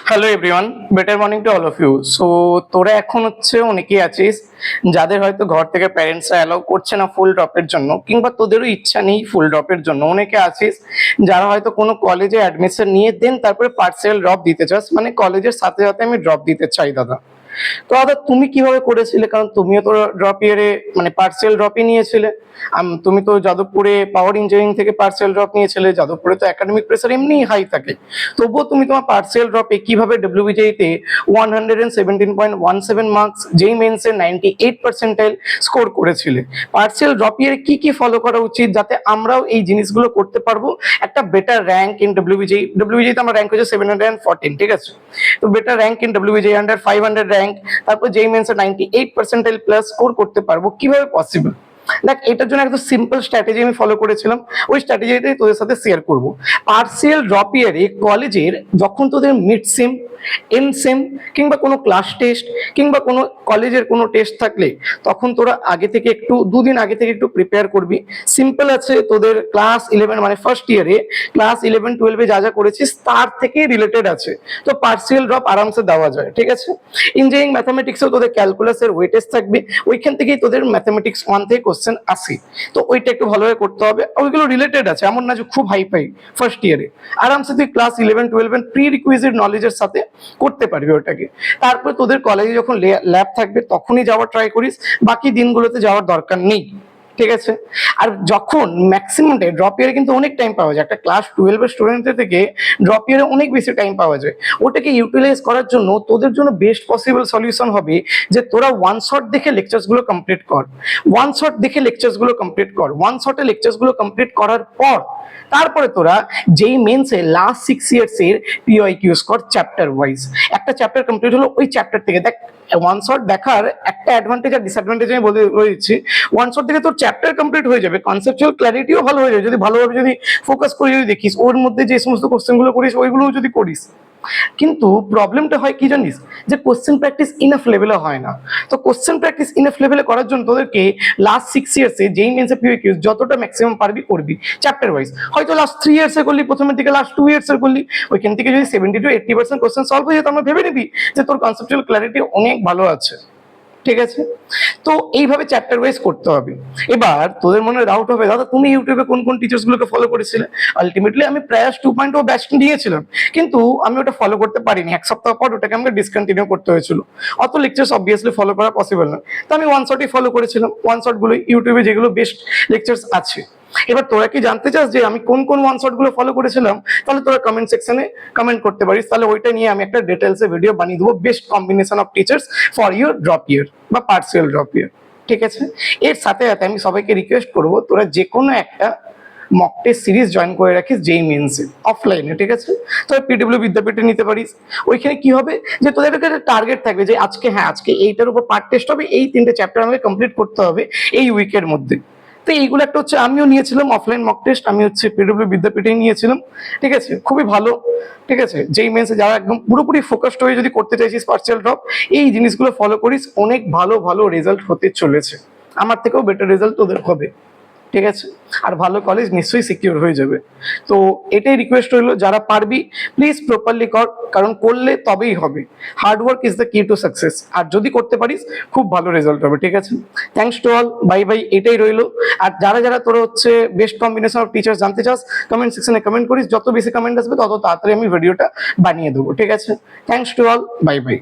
Hello everyone, better morning to all of you. So তোরা এখন অনেকেই আছিস যাদের হয়তো ঘর থেকে প্যারেন্টসরা অ্যালাউ করছে না ফুল ড্রপের জন্য, কিংবা তোদেরও ইচ্ছা নেই ফুল ড্রপের জন্য। অনেকে আছিস যারা হয়তো কোনো কলেজে অ্যাডমিশন নিয়ে দেন তারপরে পার্সিয়াল ড্রপ দিতে চাস, মানে কলেজের সাথে সাথে আমি ড্রপ দিতে চাই দাদা। তো দাদা তুমি কিভাবে করেছিলে? কারণ তুমিও তো ড্রপ ইয়ারে মানে পার্সিয়াল ড্রপই নিয়েছিলে। তুমি তো যাদবপুরে পাওয়ার ইঞ্জিনিয়ারিং থেকে পার্সিয়াল ড্রপ নিয়েছিলে। যাদবপুরে তো একাডেমিক প্রেসার এমনিই হাই থাকে, তবুও তুমি তোমার পার্সিয়াল ড্রপে কিভাবে ডব্লিউবিজেই তে 117.17 মার্কস, যেই মেন্সে 98 স্কোর করেছিলে? পার্সিয়াল ড্রপ ইয়ারে কি কি ফলো করা উচিত যাতে আমরাও এই জিনিসগুলো করতে পারবো? একটা বেটার র্যাঙ্ক ইন ডব্লিউবিজেই তো আমার র্যাঙ্ক হচ্ছে 714, ঠিক আছে? তো better rank in WBJEE under 500 rank, তারপর যেই মেন্সে 98 প্লাস স্কোর করতে পারবো, কিভাবে পসিবল? দেখ, এটার জন্য একটা সিম্পল স্ট্র্যাটেজি আমি ফলো করেছিলাম, ওই স্ট্র্যাটেজিটাই তোদের সাথে শেয়ার করব। পার্সিয়াল ড্রপ ইয়ারে কলেজের যখন তোদের মিড সেম, এন্ড সেম, কিংবা কোনো ক্লাস টেস্ট কিংবা কোনো কলেজের কোনো টেস্ট থাকলে তখন তোরা আগে থেকে একটু দুদিন আগে থেকে একটু প্রিপেয়ার করবি। সিম্পল আছে, তোদের ক্লাস 11 মানে ফার্স্ট ইয়ারে ক্লাস 11-12 যা যা করেছিস তার থেকে রিলেটেড আছে, তো পার্সিয়াল ড্রপ আরামসে দেওয়া যায়, ঠিক আছে? ইঞ্জিনিয়ারিং ম্যাথামেটিক্সেও তোদের ক্যালকুলাসের ওয়েটেজ থাকবে, ওইখান থেকেই তোদের ম্যাথামেটিক্স 1 থেকে কোশ্চেন আসে, তো ওইটা একটু ভালোভাবে করতে হবে। ওইগুলো রিলেটেড আছে, এমন না যে খুব হাই ফাই। ফার্স্ট ইয়ারে আরামসে তুই ক্লাস 11-12 প্রি রিকুইজিট নলেজের সাথে করতে পারবি ওটাকে। তারপর তোদের কলেজে যখন ল্যাব থাকবে তখনই যাওয়ার ট্রাই করিস, বাকি দিনগুলোতে যাওয়ার দরকার নেই, ঠিক আছে? আর যখন ম্যাক্সিমাম ড্রপ ইয়ারে কিন্তু অনেক টাইম পাওয়া যায়, একটা ক্লাস 12 এর স্টুডেন্টদের থেকে ড্রপ ইয়ারে অনেক বেশি টাইম পাওয়া যায়। ওটাকে ইউটিলাইজ করার জন্য তোদের জন্য বেস্ট পসিবল সলিউশন হবে যে তোরা ওয়ান শট দেখে লেকচার্স গুলো কমপ্লিট কর। ওয়ান শট দেখে লেকচার্স গুলো কমপ্লিট কর, ওয়ান শটে লেকচার্স গুলো কমপ্লিট করার পর তারপরে তোরা যেই মেন্সে লাস্ট 6 ইয়ার্স এর পিওয়াইকিউস কর চ্যাপ্টার ওয়াইজ। একটা চ্যাপ্টার কমপ্লিট হলো, ওই চ্যাপ্টার থেকে দেখ, ওয়ান শট দেখার একটা অ্যাডভান্টেজ আর ডিসঅ্যাডভান্টেজ আমি বলে দিচ্ছি। ওয়ান শট থেকে তোর চ্যাপ্টার কমপ্লিট হয়ে যাবে, কনসেপচুয়াল ক্ল্যারিটিও ভালো হয়ে যাবে যদি ভালোভাবে যদি ফোকাস করে যদি দেখিস, ওর মধ্যে যে সমস্ত কোশ্চেনগুলো করিস ওইগুলোও যদি করিস। কিন্তু প্রবলেমটা হয় কি জানিস, যে কোশ্চেন প্র্যাকটিস ইনাফ লেভেলে হয় না। তো কোশ্চেন প্র্যাকটিস ইনাফ লেভেলে করার জন্য তোদেরকে লাস্ট 6 ইয়ার্সে যেই মেন্সে পিওকিউস যতটা ম্যাক্সিমাম পারবি করবি চ্যাপ্টার ওয়াইজ। হয়তো লাস্ট 3 ইয়ার্সে করলি, প্রথমের দিকে লাস্ট 2 ইয়ার্সে করলি, ওইখান থেকে যদি 70-80% কোশ্চেন সলভ হয়ে যেত, আমরা ভেবে নিবি যে তোর কনসেপচুয়াল ক্ল্যারিটি অনেক ভালো আছে, ঠিক আছে? তো এইভাবে চ্যাপ্টার ওয়াইজ করতে হবে। এবার তোদের মনে ডাউট হবে, দাদা তুমি ইউটিউবে কোন কোন টিচার্স গুলোকে ফলো করেছিলে? আলটিমেটলি আমি প্রয়াস 2.0 ব্যাচ নিয়েছিলাম, কিন্তু আমি ওটা ফলো করতে পারিনি। এক সপ্তাহ পর ওটাকে আমাকে ডিসকন্টিনিউ করতে হয়েছিল, অত লেকচার্স অবভিয়াসলি ফলো করা পসিবল না। তো আমি ওয়ান শটই ফলো করেছিলাম, ওয়ান শট গুলো ইউটিউবে যেগুলো বেস্ট লেকচার্স আছে। এবার তোরা কি জানতে চাস যে আমি কোন কোন ওয়ান শট গুলো ফলো করেছিলাম? তাহলে তোরা কমেন্ট সেকশনে কমেন্ট করতে পারিস, তাহলে ওইটা নিয়ে আমি একটা ডিটেলসে ভিডিও বানিয়ে দেবো, best combination of teachers for your drop year বা পার্সিয়াল ড্রপ ইয়ার, ঠিক আছে? এর সাথে সাথে আমি সবাইকে রিকোয়েস্ট করবো তোরা যে কোনো একটা মক টেস্ট সিরিজ জয়েন করে রাখিস যেই মেন্সে অফলাইনে, ঠিক আছে? তোরা পিডব্লিউ বিদ্যাপীঠে নিতে পারিস। ওইখানে কি হবে যে তোদের একটা টার্গেট থাকবে যে আজকে এইটার উপর পার্ট টেস্ট হবে, এই 3টে চ্যাপ্টার আমাকে কমপ্লিট করতে হবে এই উইকের মধ্যে। তো এইগুলো একটা আমিও নিয়েছিলাম অফলাইন মক টেস্ট, আমি পিডব্লিউ বিদ্যাপীঠেই নিয়েছিলাম, ঠিক আছে? খুবই ভালো, ঠিক আছে? যেই মেন্সে যারা একদম পুরোপুরি ফোকাসড হয়ে যদি করতে চাইছিস পার্সিয়াল ড্রপ, এই জিনিসগুলো ফলো করিস, অনেক ভালো ভালো রেজাল্ট হতে চলেছে। আমার থেকেও বেটার রেজাল্ট তোদের হবে, ঠিক আছে? আর ভালো কলেজ নিশ্চয়ই সিকিউর হয়ে যাবে। তো এটাই রিকোয়েস্ট রইলো, যারা পারবি প্লিজ প্রপারলি কর, কারণ করলে তবেই হবে। হার্ড ওয়ার্ক ইজ দ্য কি টু সাকসেস। আর যদি করতে পারিস খুব ভালো রেজাল্ট হবে, ঠিক আছে? Thanks to all, bye bye, এটাই রইলো। আর যারা যারা তোরা বেস্ট কম্বিনেশন অফ টিচার্স জানতে চাস, কমেন্ট সেকশনে কমেন্ট করিস, যত বেশি কমেন্ট আসবে তত তাড়াতাড়ি আমি ভিডিওটা বানিয়ে দেবো, ঠিক আছে? Thanks to all, bye bye.